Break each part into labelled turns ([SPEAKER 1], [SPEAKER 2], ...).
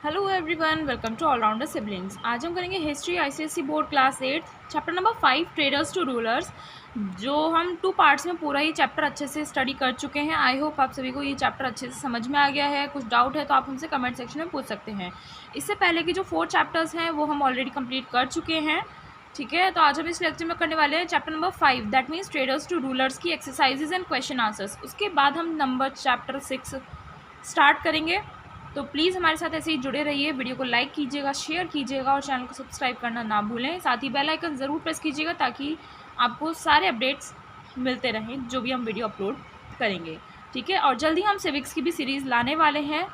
[SPEAKER 1] Hello everyone, welcome to all rounder siblings. आज हम करेंगे history ICSE board class 8 chapter number 5 traders to rulers, जो हम 2 पार्ट्स में पूरा ही चैप्टर अच्छे से स्टडी कर चुके हैं। आई होप आप सभी को ये चैप्टर अच्छे से समझ में आ गया है। कुछ डाउट है तो आप हमसे कमेंट सेक्शन में पूछ सकते हैं। इससे पहले की जो 4 चैप्टर्स हैं वो हम ऑलरेडी कंप्लीट कर चुके हैं। ठीक है, तो आज हम इस लेक्चर में करने वाले हैं chapter number 5, that means traders to rulers की एक्सरसाइजेज एंड क्वेश्चन आंसर्स। उसके बाद हम नंबर चैप्टर 6 स्टार्ट करेंगे। तो प्लीज़ हमारे साथ ऐसे ही जुड़े रहिए। वीडियो को लाइक कीजिएगा, शेयर कीजिएगा और चैनल को सब्सक्राइब करना ना भूलें। साथ ही बेल आइकन ज़रूर प्रेस कीजिएगा ताकि आपको सारे अपडेट्स मिलते रहें जो भी हम वीडियो अपलोड करेंगे। ठीक है, और जल्दी हम सिविक्स की भी सीरीज़ लाने वाले हैं,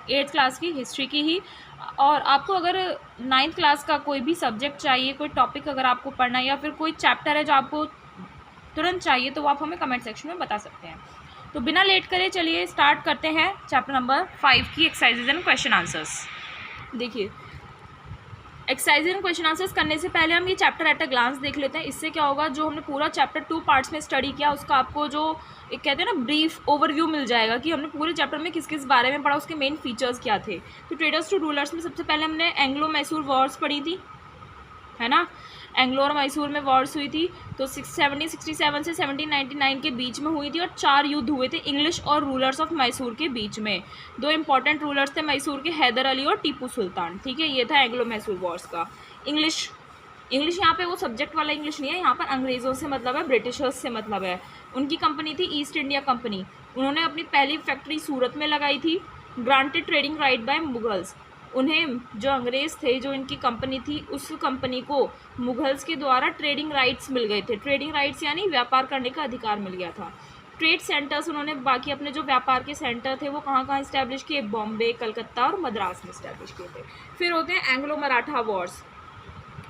[SPEAKER 1] 8th क्लास की हिस्ट्री की ही। और आपको अगर 9th क्लास का कोई भी सब्जेक्ट चाहिए, कोई टॉपिक अगर आपको पढ़ना है या फिर कोई चैप्टर है जो आपको तुरंत चाहिए, तो वो आप हमें कमेंट सेक्शन में बता सकते हैं। तो बिना लेट करे चलिए स्टार्ट करते हैं चैप्टर नंबर 5 की एक्सरसाइजेज एंड क्वेश्चन आंसर्स। देखिए, एक्सरसाइज एंड क्वेश्चन आंसर्स करने से पहले हम ये चैप्टर एट अ ग्लांस देख लेते हैं। इससे क्या होगा, जो हमने पूरा चैप्टर 2 पार्ट्स में स्टडी किया उसका आपको जो एक कहते हैं ना ब्रीफ ओवरव्यू मिल जाएगा कि हमने पूरे चैप्टर में किस किस बारे में पढ़ा, उसके मेन फीचर्स क्या थे। तो ट्रेडर्स टू रूलर्स में सबसे पहले हमने एंग्लो मैसूर वॉर्स पढ़ी थी, है ना। एंग्लो और मैसूर में वॉर्स हुई थी, तो 1767 से 1799 के बीच में हुई थी और 4 युद्ध हुए थे इंग्लिश और रूलर्स ऑफ मैसूर के बीच में। 2 इंपॉर्टेंट रूलर्स थे मैसूर के, हैदर अली और टीपू सुल्तान। ठीक है, ये था एंग्लो मैसूर वॉर्स का। इंग्लिश यहाँ पे वो सब्जेक्ट वाला इंग्लिश नहीं है, यहाँ पर अंग्रेज़ों से मतलब है, ब्रिटिशर्स से मतलब है। उनकी कंपनी थी ईस्ट इंडिया कंपनी। उन्होंने अपनी पहली फैक्ट्री सूरत में लगाई थी। Granted trading right by Mughals. उन्हें जो अंग्रेज़ थे, जो इनकी कंपनी थी, उस कंपनी को मुगल्स के द्वारा ट्रेडिंग राइट्स मिल गए थे। ट्रेडिंग राइट्स यानी व्यापार करने का अधिकार मिल गया था। ट्रेड सेंटर्स उन्होंने बाकी अपने जो व्यापार के सेंटर थे वो कहाँ कहाँ इस्टेब्लिश किए, बॉम्बे, कलकत्ता और मद्रास में इस्टेब्लिश किए थे। फिर होते हैं एंग्लो मराठा वॉर्स।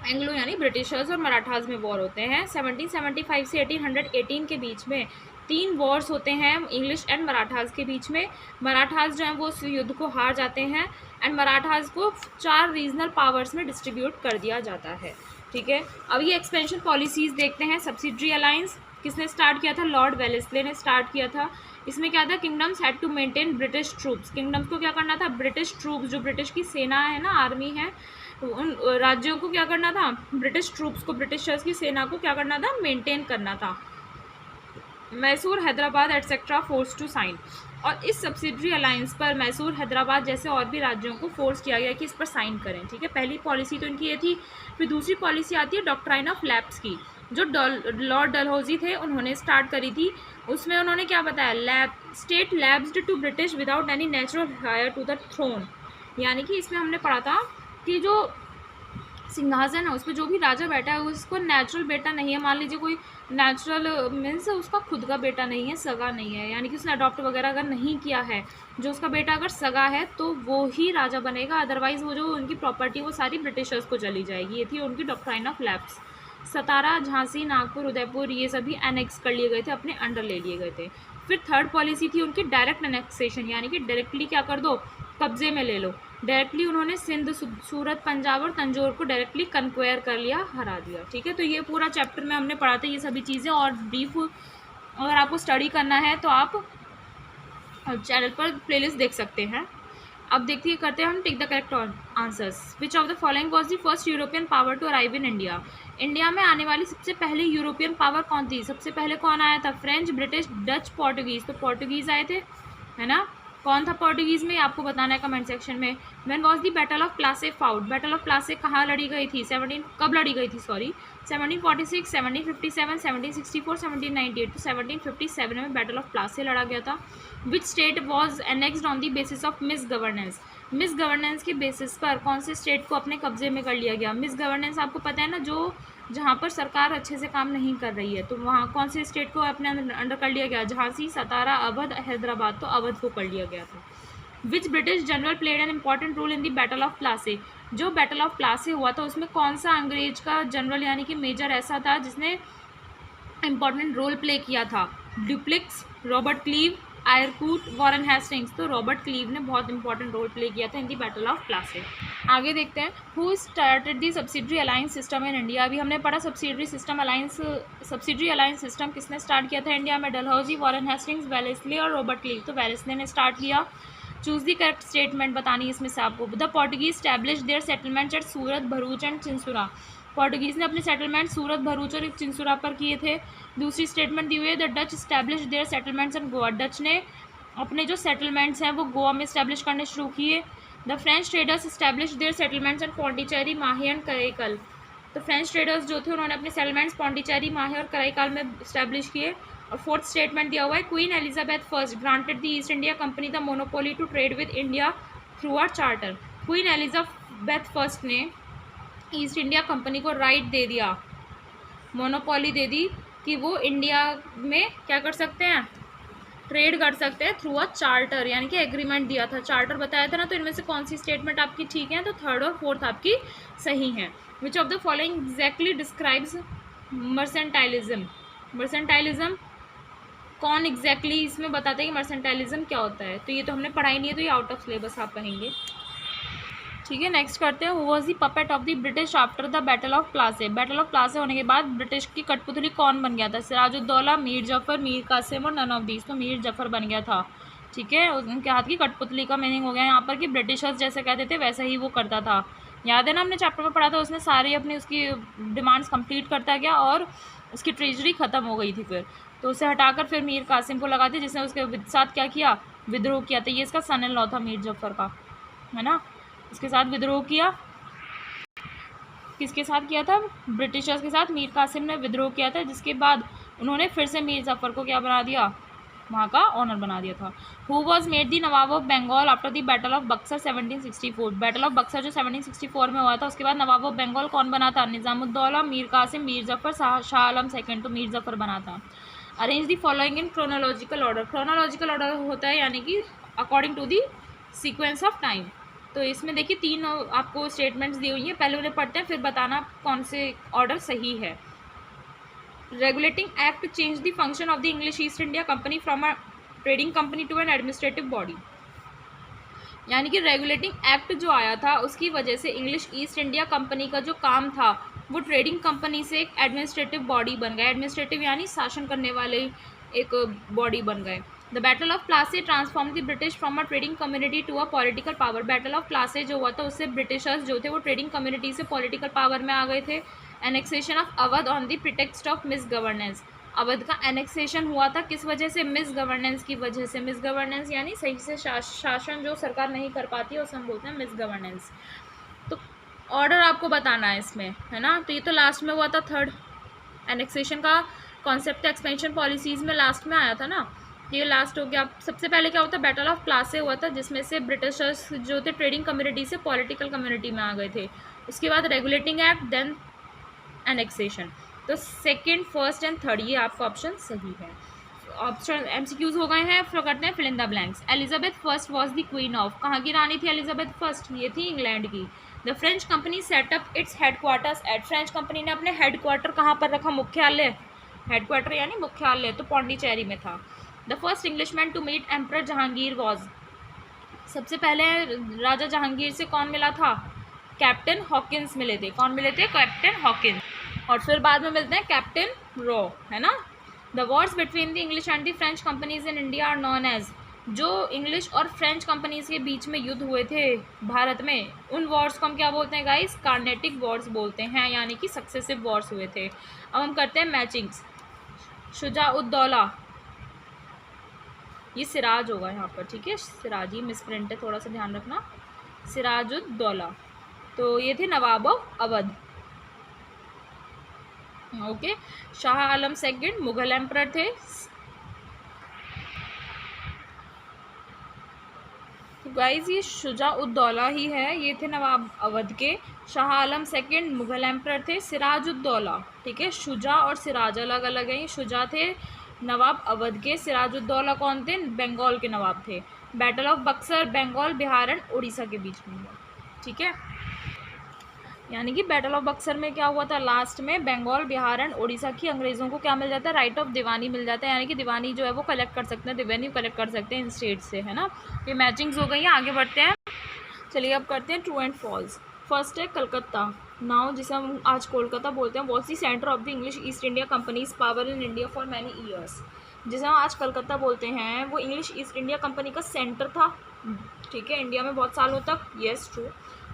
[SPEAKER 1] एंग्लो यानी ब्रिटिशर्स और मराठाज में वॉर होते हैं 1775 से 1818 के बीच में। 3 वॉर्स होते हैं इंग्लिश एंड मराठाज के बीच में। मराठाज जो हैं वो उस युद्ध को हार जाते हैं एंड मराठाज को 4 रीजनल पावर्स में डिस्ट्रीब्यूट कर दिया जाता है। ठीक है, अब ये एक्सपेंशन पॉलिसीज़ देखते हैं। सब्सिडरी अलायंस किसने स्टार्ट किया था? लॉर्ड वेलेस्ले ने स्टार्ट किया था। इसमें क्या था, kingdoms had to maintain British troops. Kingdoms को क्या करना था? ब्रिटिश ट्रूप्स, जो ब्रिटिश की सेना है ना, आर्मी है, उन राज्यों को क्या करना था? ब्रिटिश ट्रूप्स को, ब्रिटिशर्स की सेना को क्या करना था? मेंटेन करना था। Mysore, Hyderabad etcetera force to sign. और इस सब्सिडरी अलायंस पर मैसूर, हैदराबाद जैसे और भी राज्यों को फोर्स किया गया कि इस पर साइन करें। ठीक है, पहली पॉलिसी तो इनकी ये थी। फिर दूसरी पॉलिसी आती है डॉक्ट्राइन ऑफ लैप्स की, जो लॉर्ड डलहौजी थे उन्होंने स्टार्ट करी थी। उसमें उन्होंने क्या बताया? State lapsed to British without any natural heir to the throne. यानी कि इसमें हमने पढ़ा था कि जो सिंहासन है उस पर जो भी राजा बैठा है उसको नेचुरल बेटा नहीं है। मान लीजिए कोई नेचुरल मीन्स उसका खुद का बेटा नहीं है, सगा नहीं है, यानी कि उसने अडॉप्ट वगैरह अगर नहीं किया है, जो उसका बेटा अगर सगा है तो वो ही राजा बनेगा। अदरवाइज़ वो जो उनकी प्रॉपर्टी वो सारी ब्रिटिशर्स को चली जाएगी। ये थी उनकी डॉक्ट्राइन ऑफ लैप्स। सतारा, झांसी, नागपुर, उदयपुर ये सभी एनेक्स कर लिए गए थे, अपने अंडर ले लिए गए थे। फिर थर्ड पॉलिसी थी उनकी डायरेक्ट एनेक्सेशन, यानी कि डायरेक्टली क्या कर दो, कब्जे में ले लो। डायरेक्टली उन्होंने सिंध, सूरत, पंजाब और तंजौर को डायरेक्टली कन्क्वायर कर लिया, हरा दिया। ठीक है, तो ये पूरा चैप्टर में हमने पढ़ा था ये सभी चीज़ें। और ब्रीफ अगर आपको स्टडी करना है तो आप चैनल पर प्लेलिस्ट देख सकते हैं। अब देखिए, करते हैं हम tick the correct answers. Which of the following was the first European power to arrive in India? India में आने वाली सबसे पहली यूरोपियन पावर कौन थी? सबसे पहले कौन आया था? French, British, Dutch, Portuguese. तो पोर्टुगीज़ आए थे, है ना। कौन था पोर्टुगीज़ में, आपको बताना है कमेंट सेक्शन में। When was the battle of Plassey fought? Battle of Plassey कहाँ लड़ी गई थी? कब लड़ी गई थी, सॉरी, 1746, 1757, 1764, 1798। तो 1757 में बैटल ऑफ प्लासे लड़ा गया था। Which state was annexed on the basis of miss governance? Miss governance के बेसिस पर कौन से स्टेट को अपने कब्जे में कर लिया गया? मिस गवर्नेंस आपको पता है ना, जो जहाँ पर सरकार अच्छे से काम नहीं कर रही है, तो वहाँ कौन से स्टेट को अपने अंडर कर लिया गया? झांसी, सतारा, अवध, हैदराबाद। तो अवध को कर लिया गया था। Which British general played an important role in the battle of Plassey? जो बैटल ऑफ प्लासे हुआ था उसमें कौन सा अंग्रेज का जनरल यानी कि मेजर ऐसा था जिसने इंपॉर्टेंट रोल प्ले किया था? ड्यूप्लिक्स, Robert cleave, Eyre Coote, Warren Hastings. तो रॉबर्ट क्लीव ने बहुत इंपॉर्टेंट रोल प्ले किया था इन दी बैटल ऑफ प्लासे। आगे देखते हैं, who started the subsidiary alliance system in India? अभी हमने पढ़ा सब्सिडरी अलायंस सिस्टम किसने स्टार्ट किया था इंडिया में? डलहौजी, वॉरेन हेस्टिंग्स, वेलेस्ले और रॉबर्ट क्लीव। तो वेलेस्ले ने स्टार्ट किया। चूज दी करेक्ट स्टेटमेंट बतानी है इसमें से आपको। The Portuguese establish their settlements at Surat, Bharuch and Chinsura. Portuguese ने अपने सेटलमेंट सूरत, भरूच और चिंसुरा पर किए थे। दूसरी स्टेटमेंट दी हुई है the Dutch establish their settlements in Goa. Dutch ने अपने जो सेटलमेंट्स हैं वो गोवा में स्टैब्लिश करने शुरू किए। The French traders establish their settlements in Pondicherry, Mahe and Karaikal. तो फ्रेंच ट्रेडर्स जो थे उन्होंने अपने सेटलमेंट्स पौंडीचेरी, माही और कराईकल में स्टैब्लिश किए। और फोर्थ स्टेटमेंट दिया हुआ है Queen Elizabeth First granted the East India Company the monopoly to trade with India through our charter. Queen Elizabeth First ने ईस्ट इंडिया कंपनी को राइट दे दिया, मोनोपोली दे दी कि वो इंडिया में क्या कर सकते हैं, ट्रेड कर सकते हैं थ्रू अ चार्टर, यानी कि एग्रीमेंट दिया था, चार्टर बताया था ना। तो इनमें से कौन सी स्टेटमेंट आपकी ठीक है? तो थर्ड और फोर्थ आपकी सही है। Which of the following exactly describes mercantilism. Mercantilism कौन एग्जैक्टली इसमें बताते हैं कि मर्सेंटाइलिज्म क्या होता है? तो ये तो हमने पढ़ाई नहीं है, तो ये आउट ऑफ सिलेबस आप कहेंगे। ठीक है, नेक्स्ट करते हैं। Who was the puppet of the British after the battle of Plassey. Battle of Plassey होने के बाद ब्रिटिश की कठपुतली कौन बन गया था? सिराजुद्दौला, मीर जफर, मीर कासिम और नन ऑफ दीस। तो मीर जफर बन गया था। ठीक है, उनके हाथ की कठपुतली का मीनिंग हो गया यहाँ पर कि ब्रिटिशर्स जैसे कहते थे वैसा ही वो करता था। याद है ना, हमने चैप्टर में पढ़ा था, उसने सारी अपनी उसकी डिमांड्स कंप्लीट करता गया और उसकी ट्रेजरी ख़त्म हो गई थी। फिर तो उसे हटाकर फिर मीर कासिम को लगा दी, जिसने उसके साथ क्या किया, विद्रोह किया था। ये इसका सन इन लॉ था मीर जफर का, है ना। इसके साथ विद्रोह किया, किसके साथ किया था? ब्रिटिशर्स के साथ मीर कासिम ने विद्रोह किया था, जिसके बाद उन्होंने फिर से मीर जफर को क्या बना दिया, वहाँ का ऑनर बना दिया था। Who was made the nawab of Bengal after the battle of Buxar 1764। Battle of Buxar जो 1764 में हुआ था, उसके बाद नवाब ऑफ बंगाल कौन बना था? निज़ामुद्दौला, मीर कासिम, मीर जफर, शाह आलम सेकेंड। तो मीर जफर बना था। Arrange the following in chronological order. Chronological order होता है यानी कि according to the sequence of time. तो इसमें देखिए तीन आपको स्टेटमेंट्स दी हुई हैं, पहले उन्हें पढ़ते हैं फिर बताना कौन से ऑर्डर सही है। Regulating Act change the function of the English East India Company from a trading company to an administrative body. यानी कि रेगुलेटिंग एक्ट जो आया था उसकी वजह से इंग्लिश ईस्ट इंडिया कंपनी का जो काम था वो ट्रेडिंग कंपनी से एक एडमिनिस्ट्रेटिव बॉडी बन गया। एडमिनिस्ट्रेटिव यानी शासन करने वाले एक बॉडी बन गए। The battle of Plassey transform the British from a trading community to a political power. Battle of Plassey जो हुआ था उससे ब्रिटिशर्स जो थे वो ट्रेडिंग कम्युनिटी से पॉलिटिकल पावर में आ गए थे। Annexation of Awadh on the pretext of misgovernance. Awadh का एनेक्सेशन हुआ था किस वजह से? मिस गवर्नेंस की वजह से। मिस गवर्नेंस यानी सही से शासन जो सरकार नहीं कर पाती है उसे हम बोलते हैं मिस गवर्नेंस। तो ऑर्डर आपको बताना है इसमें, है ना। तो ये तो लास्ट में हुआ था, थर्ड एनेक्सेशन का कॉन्सेप्ट एक्सपेंशन पॉलिसीज़ में लास्ट में आया था ना, ये लास्ट हो गया। सबसे पहले क्या होता है? बैटल ऑफ प्लासी हुआ था, जिसमें से ब्रिटिशर्स जो थे ट्रेडिंग कम्युनिटी से पॉलिटिकल कम्युनिटी में आ गए थे। उसके बाद रेगुलेटिंग एक्ट, देन एनेक्सेशन। तो सेकंड, फर्स्ट एंड थर्ड ये आपका ऑप्शन सही है। ऑप्शन एमसीक्यूज हो गए हैं, फिर करते हैं fill in the blanks. Elizabeth first was the queen of. कहाँ की रानी थी एलिजाबेथ फर्स्ट? ये थी इंग्लैंड की। The French company set up its headquarters at. French company ने अपने हेडक्वार्टर कहाँ पर रखा? मुख्यालय, हेडक्वार्टर यानी मुख्यालय, तो पौंडीचेरी में था। The first Englishman to meet emperor Jahangir was. सबसे पहले राजा जहांगीर से कौन मिला था? कैप्टन हॉकिंस मिले थे। कौन मिले थे? Captain Hawkins. और फिर बाद में मिलते हैं कैप्टन रॉ, है ना। The wars between the English and the French companies in India are known as. जो इंग्लिश और फ्रेंच कंपनीज के बीच में युद्ध हुए थे भारत में, उन वॉर्स को हम क्या बोलते हैं गाइस? कार्नेटिक वॉर्स बोलते हैं, यानी कि सक्सेसिव वॉर्स हुए थे। अब हम करते हैं मैचिंग्स। शुजाउद्दौला, ये सिराज होगा यहाँ पर, ठीक है, सिराज ही मिसप्रिंट है, थोड़ा सा ध्यान रखना। सिराजुद्दौला, तो ये थे nawab of Awadh. Okay. Shah Alam second Mughal emperor थे। तो गाइज ये शुजाउद्दौला ही है, ये थे नवाब अवध के। शाह आलम सेकंड मुगल एम्परर थे। सिराजुद्दौला, ठीक है, शुजा और सिराज अलग अलग हैं। ये शुजा थे नवाब अवध के, सिराजुद्दौला कौन थे? बंगाल के नवाब थे। Battle of Buxar Bengal, Bihar and Orissa के बीच में हुआ, ठीक है। यानी कि बैटल ऑफ बक्सर में क्या हुआ था? लास्ट में बंगाल, बिहार एंड उड़ीसा की अंग्रेज़ों को क्या मिल जाता है? राइट ऑफ दीवानी मिल जाता है, यानी कि दीवानी जो है वो कलेक्ट कर सकते हैं, रेवेन्यू कलेक्ट कर सकते हैं इन स्टेट से, है ना। ये मैचिंग्स हो गई हैं, आगे बढ़ते हैं। चलिए अब करते हैं ट्रू एंड फॉल्स। फर्स्ट है कलकत्ता नाउ, जिसे हम आज कोलकाता बोलते हैं, was the centre of the English East India Company's power in India for many years. जिसे हम आज कलकत्ता बोलते हैं वो इंग्लिश ईस्ट इंडिया कंपनी का सेंटर था ठीक है, इंडिया में बहुत सालों तक, yes true.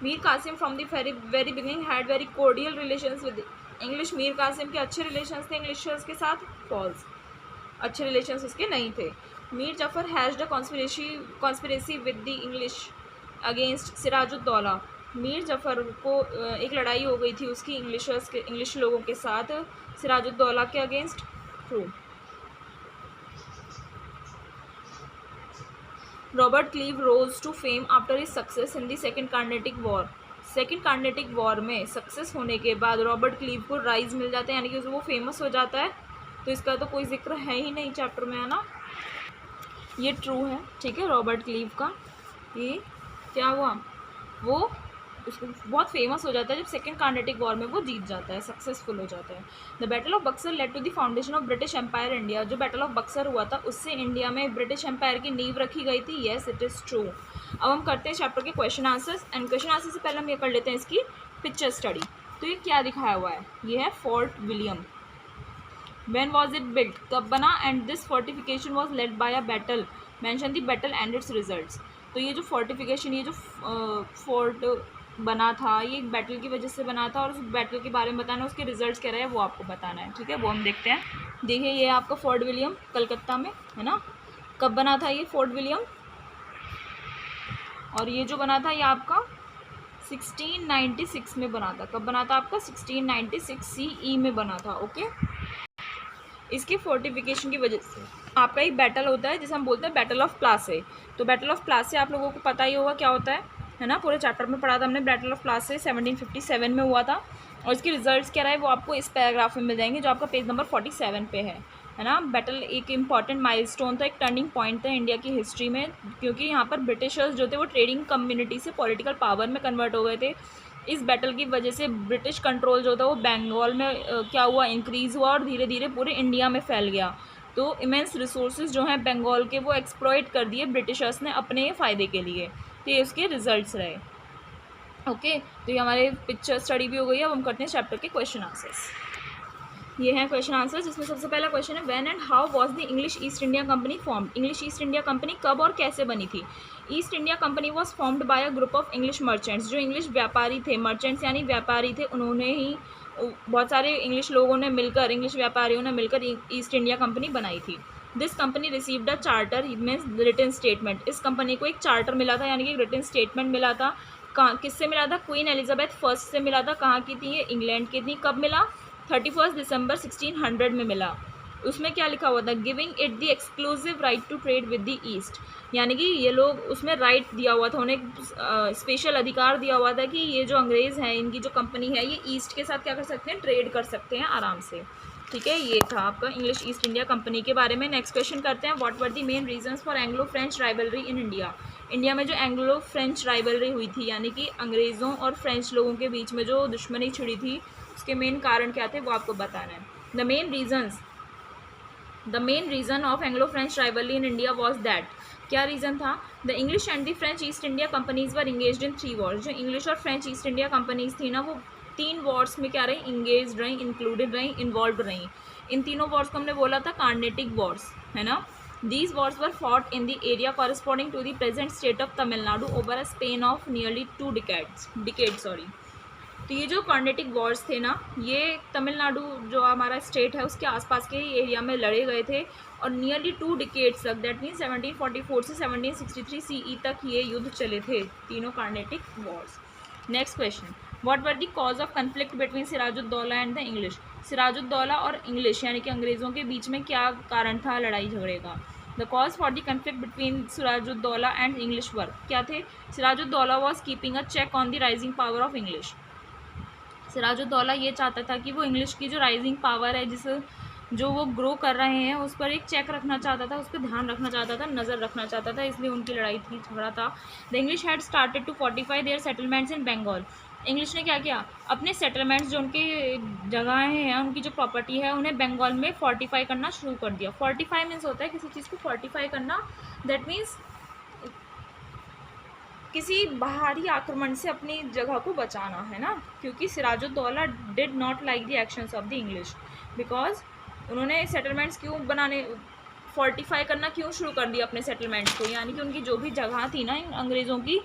[SPEAKER 1] Mir Qasim from the very very beginning had very cordial relations with English. Mir Qasim के अच्छे रिलेशंस थे इंग्लिशर्स के साथ, फॉल्स, अच्छे रिलेशंस उसके नहीं थे। Mir Jafar has the conspiracy with the English against Sirajuddaula. Mir Jafar को एक लड़ाई हो गई थी उसकी इंग्लिश लोगों के साथ सिराजुद्दौला के against, true. Robert Clive rose to fame after his success in the second Carnatic war. Second Carnatic war में सक्सेस होने के बाद रॉबर्ट क्लीव को राइज मिल जाता है, यानी कि वो फेमस हो जाता है। तो इसका तो कोई जिक्र है ही नहीं चैप्टर में, है ना, ये ट्रू है। ठीक है, रॉबर्ट क्लीव का ये क्या हुआ, वो उसको बहुत फेमस हो जाता है जब सेकेंड कार्नेटिक वॉर में वो जीत जाता है, सक्सेसफुल हो जाता है। The battle of Buxar led to the foundation of British empire India. जो बैटल ऑफ बक्सर हुआ था उससे इंडिया में ब्रिटिश एम्पायर की नींव रखी गई थी, येस इट इज़ ट्रू। अब हम करते हैं चैप्टर के question answers, and question answer से पहले हम ये कर लेते हैं इसकी पिक्चर स्टडी। तो ये क्या दिखाया हुआ है, ये है fort William. When was it built? कब बना? And this fortification was led by a battle. Mention the battle and its results. तो ये जो फोर्टिफिकेशन, ये जो फोर्ट बना था, ये एक बैटल की वजह से बना था, और उस बैटल के बारे में बताना, उसके रिजल्ट्स क्या रहे वो आपको बताना है। ठीक है, वो हम देखते हैं। देखिए ये आपका फोर्ट विलियम कलकत्ता में है ना। कब बना था ये फोर्ट विलियम? और ये जो बना था ये आपका 1696 में बना था। कब बना था आपका? 1696 CE में बना था। ओके, इसके फोर्टिफिकेशन की वजह से आपका एक बैटल होता है जिसे हम बोलते हैं बैटल ऑफ प्लासे। तो बैटल ऑफ प्लासे आप लोगों को पता ही होगा क्या होता है ना, पूरे चैप्टर में पढ़ा था हमने। बैटल ऑफ प्लासे 1757 में हुआ था, और इसके रिजल्ट्स क्या रहे वो आपको इस पैराग्राफ में मिल जाएंगे जो आपका पेज नंबर 47 पे है ना। बैटल एक इंपॉर्टेंट माइलस्टोन था, एक टर्निंग पॉइंट था इंडिया की हिस्ट्री में, क्योंकि यहाँ पर ब्रिटिशर्स जो थे वो ट्रेडिंग कम्युनिटी से पॉलिटिकल पावर में कन्वर्ट हो गए थे। इस बैटल की वजह से ब्रिटिश कंट्रोल जो था वो बंगाल में क्या हुआ, इंक्रीज़ हुआ, और धीरे धीरे पूरे इंडिया में फैल गया। तो इमेंस रिसोर्सेज जो हैं बंगाल के वो एक्सप्लॉइट कर दिए ब्रिटिशर्स ने अपने फ़ायदे के लिए। तो ये उसके रिजल्ट्स रहे। ओके, तो ये हमारे पिक्चर स्टडी भी हो गई है। अब हम करते हैं चैप्टर के क्वेश्चन आंसर्स। ये हैं क्वेश्चन आंसर, जिसमें सबसे पहला क्वेश्चन है when and how was the English East India company formed. English East India company कब और कैसे बनी थी? East India company was formed by a group of English merchants. जो इंग्लिश व्यापारी थे, मर्चेंट्स यानी व्यापारी थे, उन्होंने ही, बहुत सारे इंग्लिश लोगों ने मिलकर, इंग्लिश व्यापारियों ने मिलकर ईस्ट इंडिया कंपनी बनाई थी। This company received a charter means written statement. इस कंपनी को एक चार्टर मिला था, यानी कि रिटन स्टेटमेंट मिला था। कहाँ, किससे मिला था? क्वीन एलिजाबेथ फर्स्ट से मिला था। कहाँ की थी ये? इंग्लैंड की थी। कब मिला? 31 दिसंबर 1600 में मिला। उसमें क्या लिखा हुआ था? Giving it the exclusive right to trade with the east, यानी कि ये लोग, उसमें राइट दिया हुआ था, उन्हें स्पेशल अधिकार दिया हुआ था कि ये जो अंग्रेज़ हैं, इनकी जो कंपनी है, ये ईस्ट के साथ क्या कर सकते हैं? ट्रेड कर सकते हैं आराम से। ठीक है, ये था आपका इंग्लिश ईस्ट इंडिया कंपनी के बारे में। नेक्स्ट क्वेश्चन करते हैं, what were the main reasons for Anglo French rivalry in India. India में जो एंग्लो फ्रेंच राइवलरी हुई थी, यानी कि अंग्रेज़ों और फ्रेंच लोगों के बीच में जो दुश्मनी छिड़ी थी, उसके मेन कारण क्या थे वो आपको बताना है। The main reason of Anglo French rivalry in India was that, क्या रीज़न था? The English and the French east India companies were engaged in 3 Wars. जो इंग्लिश और फ्रेंच ईस्ट इंडिया कंपनीज थी ना, वो 3 वॉर्स में क्या रही? इंगेज रही, इंक्लूडेड रही, इन्वॉल्व रही। इन तीनों वॉर्स को हमने बोला था कार्नेटिक वॉर्स, है ना। These wars were fought in the area corresponding to the present state of Tamil Nadu over a span of nearly 2 decades. तो ये जो कार्नेटिक वॉर्स थे ना, ये तमिलनाडु जो हमारा स्टेट है उसके आसपास के एरिया में लड़े गए थे, और नियरली 2 डिकेड्स तक, दैट मीन्स 1744 से 1763 CE तक ये युद्ध चले थे, तीनों Carnatic wars. Next question, what were the cause of conflict between Siraj-ud-Daulah and the English. Sirajuddaula और इंग्लिश यानी कि अंग्रेज़ों के बीच में क्या कारण था लड़ाई झगड़े का? The cause for the conflict between Siraj-ud-Daulah and English were, क्या थे? Sirajuddaulah was keeping a check on the rising power of English. Sirajuddaulah ये चाहता था कि वो इंग्लिश की जो राइजिंग पावर है, जिस जो वो ग्रो कर रहे हैं, उस पर एक चेक रखना चाहता था, उस पर ध्यान रखना चाहता था, नज़र रखना चाहता था, इसलिए उनकी लड़ाई थी, झगड़ा था। The English had started to fortify their settlements in Bengal. English ने क्या किया? अपने सेटलमेंट्स, जो उनकी जगहें हैं, उनकी जो प्रॉपर्टी है, उन्हें बंगाल में फोर्टिफाई करना शुरू कर दिया। फोर्टिफाई मीन्स होता है किसी चीज़ को फोर्टिफाई करना, दैट मीन्स किसी बाहरी आक्रमण से अपनी जगह को बचाना, है ना। क्योंकि Sirajuddaula did not like the actions of the English, because उन्होंने सेटलमेंट्स क्यों फोर्टिफाई करना क्यों शुरू कर दिया अपने सेटलमेंट को, यानी कि उनकी जो भी जगह थी ना अंग्रेज़ों की,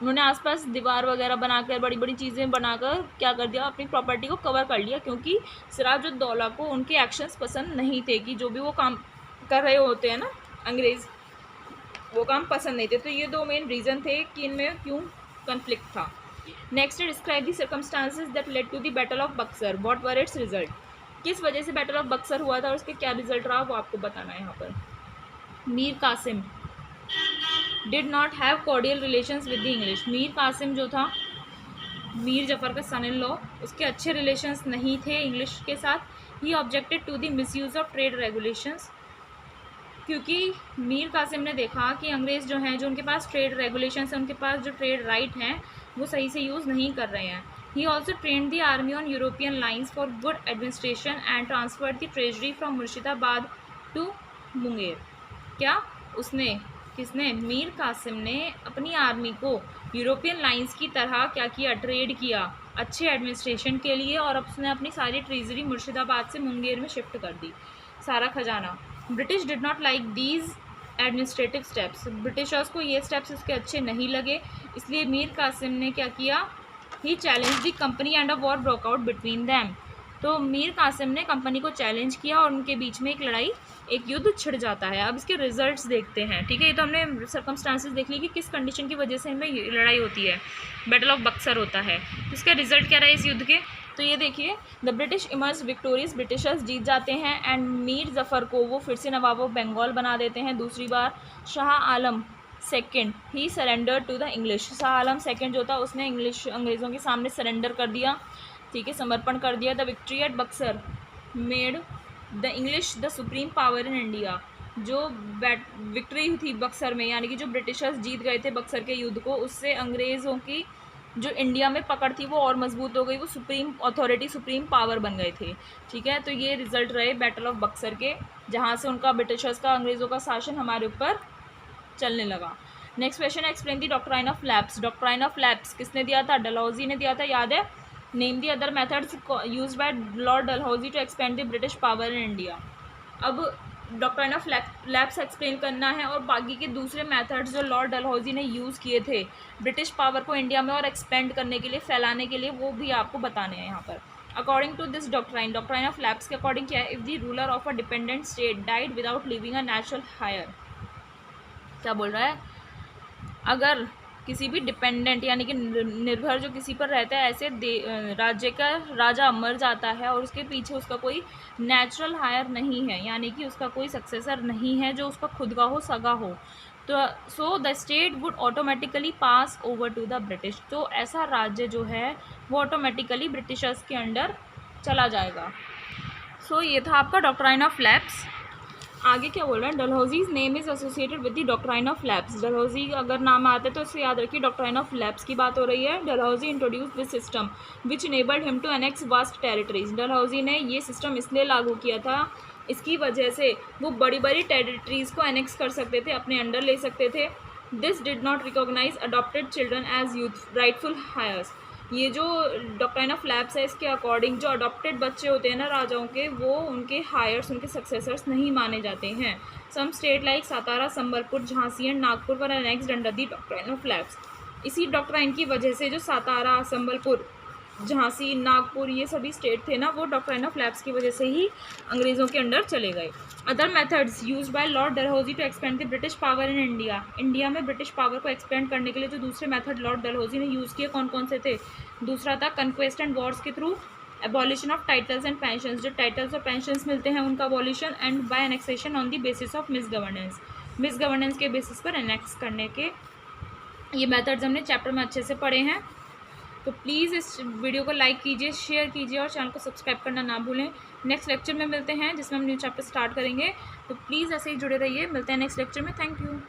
[SPEAKER 1] उन्होंने आसपास दीवार वगैरह बनाकर बड़ी बड़ी चीज़ें बनाकर क्या कर दिया, अपनी प्रॉपर्टी को कवर कर लिया, क्योंकि सिराजुद्दौला को उनके एक्शंस पसंद नहीं थे कि जो भी वो काम कर रहे होते हैं ना अंग्रेज़, वो काम पसंद नहीं थे। तो ये 2 मेन रीज़न थे कि इनमें क्यों कन्फ्लिक्ट था। Next describe the circumstances that led to the battle of Buxar, what were its result. किस वजह से बैटल ऑफ बक्सर हुआ था और उसके क्या रिजल्ट रहा, वो आपको बताना है यहाँ पर। Mir Qasim did not have cordial relations with the English. Mir Qasim जो था, मीर जफ़र का सन इन लॉ, उसके अच्छे रिलेशंस नहीं थे इंग्लिश के साथ। He objected to the misuse of trade regulations, क्योंकि मीर कासिम ने देखा कि अंग्रेज़ जो हैं, जो उनके पास ट्रेड रेगुलेशंस हैं, उनके पास जो ट्रेड राइट हैं वो सही से यूज़ नहीं कर रहे हैं। He also trained the army on European lines for good administration and transferred the treasury from Murshidabad to Munger. क्या उसने, किसने, मीर कासिम ने अपनी आर्मी को यूरोपियन लाइन्स की तरह क्या किया, ट्रेड किया अच्छे एडमिनिस्ट्रेशन के लिए, और अब उसने अपनी सारी ट्रेजरी मुर्शिदाबाद से मुंगेर में शिफ्ट कर दी, सारा खजाना। British did not like these administrative steps, Britishers को ये स्टेप्स उसके अच्छे नहीं लगे, इसलिए मीर कासिम ने क्या किया, he challenge the company and a war broke out between them. तो मीर कासिम ने कंपनी को चैलेंज किया और उनके बीच में एक लड़ाई, एक युद्ध छिड़ जाता है। अब इसके रिजल्ट्स देखते हैं, ठीक है। ये तो हमने सर्कमस्टांसेस देख ली कि किस कंडीशन की वजह से इनमें लड़ाई होती है, बैटल ऑफ बक्सर होता है। तो इसका रिजल्ट क्या रहा है इस युद्ध के, तो ये देखिए, the British emerge victorious, Britishers जीत जाते हैं एंड मीर जफ़र को वो फिर से नवाब ऑफ बंगाल बना देते हैं दूसरी बार। Shah Alam second he surrender to the English, Shah Alam second जो था उसने अंग्रेज़ों के सामने सरेंडर कर दिया, ठीक है, समर्पण कर दिया। The victory at Buxar made the English the supreme power in India, जो विक्ट्री थी बक्सर में, यानी कि जो ब्रिटिशर्स जीत गए थे बक्सर के युद्ध को, उससे अंग्रेज़ों की जो इंडिया में पकड़ थी वो और मजबूत हो गई, वो सुप्रीम अथॉरिटी, सुप्रीम पावर बन गए थे, ठीक है। तो ये रिजल्ट रहे बैटल ऑफ बक्सर के, जहाँ से उनका ब्रिटिशर्स का, अंग्रेज़ों का शासन हमारे ऊपर चलने लगा। Next question, explain the doctrine of lapse. Doctrine of lapse किसने दिया था, डलहौजी ने दिया था, याद है। Name the other methods used by Lord Dalhousie to expand the British power in India. अब डॉक्ट्राइन ऑफ लैप्स एक्सप्लेन करना है और बाकी के दूसरे मेथड्स जो लॉर्ड डलहौजी ने यूज़ किए थे ब्रिटिश पावर को इंडिया में और एक्सपेंड करने के लिए, फैलाने के लिए, वो भी आपको बताने हैं यहाँ पर। According to this doctrine of lapse के अकॉर्डिंग क्या है, if the ruler of a dependent state died without living a natural heir, क्या बोल रहा है, अगर किसी भी डिपेंडेंट यानी कि निर्भर जो किसी पर रहता है, ऐसे राज्य का राजा मर जाता है और उसके पीछे उसका कोई नेचुरल हायर नहीं है, यानी कि उसका कोई सक्सेसर नहीं है जो उसका खुद का हो, सगा हो, तो so the state would automatically pass over to the British, तो ऐसा राज्य जो है वो ऑटोमेटिकली ब्रिटिशर्स के अंडर चला जाएगा। सो ये था आपका डॉक्ट्राइन ऑफ लैप्स। आगे क्या बोल रहे हैं, Dalhousie's name is associated with the doctrine of lapse. Dalhousie अगर नाम आते तो इससे याद रखिए डॉक्ट्राइन ऑफ लैप्स की बात हो रही है। Dalhousie introduce this system which enabled him to annex vast territories. Dalhousie ने ये सिस्टम इसलिए लागू किया था, इसकी वजह से वो बड़ी बड़ी टेरिटरीज़ को एनेक्स कर सकते थे, अपने अंडर ले सकते थे। This did not recognize adopted children as youth rightful heirs. ये जो डॉक्ट्राइन ऑफ लैप्स है, इसके अकॉर्डिंग जो अडॉप्टेड बच्चे होते हैं ना राजाओं के, वो उनके हायर्स, उनके सक्सेसर्स नहीं माने जाते हैं। Some state like Satara, Sambalpur, Jhansi and Nagpur were annexed under the doctrine of lapse. इसी डॉक्ट्राइन की वजह से जो सातारा, संबलपुर, झांसी, नागपुर, ये सभी स्टेट थे ना, वो डॉक्ट्राइन ऑफ लैप्स की वजह से ही अंग्रेज़ों के अंडर चले गए। Other methods used by Lord Dalhousie to expand the British power in India. India में ब्रिटिश पावर को एक्सपेंड करने के लिए जो दूसरे मेथड लॉर्ड डलहौजी ने यूज़ किए, कौन कौन से थे, दूसरा था कन्क्वेस्ट एंड वॉर्स के through, abolition of titles and pensions, जो टाइटल्स और पेंशंस मिलते हैं उनका abolition, and by annexation on the basis of misgovernance, misgovernance के बेसिस पर एनेक्स करने के। ये मेथड्स हमने चैप्टर में अच्छे से पढ़े हैं। तो प्लीज़ इस वीडियो को लाइक कीजिए, शेयर कीजिए और चैनल को सब्सक्राइब करना ना भूलें। नेक्स्ट लेक्चर में मिलते हैं जिसमें हम न्यू चैप्टर स्टार्ट करेंगे, तो प्लीज़ ऐसे ही जुड़े रहिए। मिलते हैं नेक्स्ट लेक्चर में। Thank you.